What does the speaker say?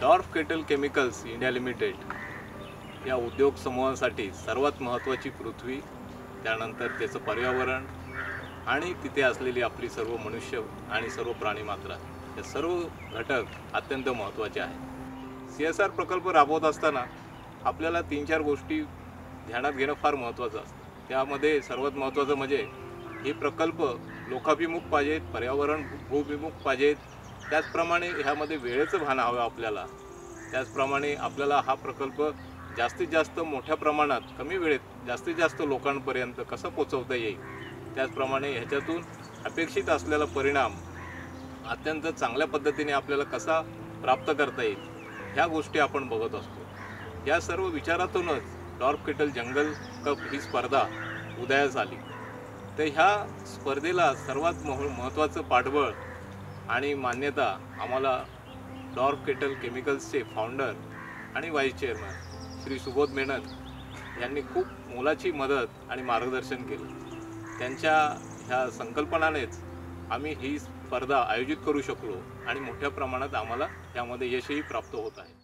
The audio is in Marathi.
Dwarf kettle chemicals India limited या उद्योग समूहासाठी सर्वात महत्त्वाची पृथ्वी, त्यानंतर त्याचं पर्यावरण आणि तिथे असलेली आपली सर्व मनुष्य आणि सर्व प्राणीमात्रा, हे सर्व घटक अत्यंत महत्त्वाचे आहेत। CSR प्रकल्प राबवत असताना आपल्याला 3-4 गोष्टी ध्यानात घेणं फार महत्त्वाचं असतं। त्यामध्ये सर्वात महत्त्वाचं म्हणजे हे प्रकल्प लोकाभिमुख पाहिजेत, पर्यावरण भूभिमुख पाहिजेत, त्याचप्रमाणे ह्यामध्ये वेळेचं भान हवं आपल्याला। त्याचप्रमाणे आपल्याला हा प्रकल्प जास्तीत जास्त मोठ्या प्रमाणात कमी वेळेत जास्तीत जास्त लोकांपर्यंत कसं पोहोचवता येईल, त्याचप्रमाणे ह्याच्यातून अपेक्षित असलेला परिणाम अत्यंत चांगल्या पद्धतीने आपल्याला कसा प्राप्त करता येईल, ह्या गोष्टी आपण बघत असतो। या सर्व विचारातूनच डॉर्फ केटल जंगल कप ही स्पर्धा उदयास आली। तर ह्या स्पर्धेला सर्वात महत्त्वाचं पाठबळ आणि मान्यता आम्हाला डॉर्फ केटल केमिकल्सचे फाउंडर आणि व्हाईस चेअरमन श्री सुबोध मेनन यांनी खूप मोलाची मदत आणि मार्गदर्शन केलं। त्यांच्या ह्या संकल्पनानेच आम्ही ही स्पर्धा आयोजित करू शकलो आणि मोठ्या प्रमाणात आम्हाला यामध्ये यशही प्राप्त होत आहे।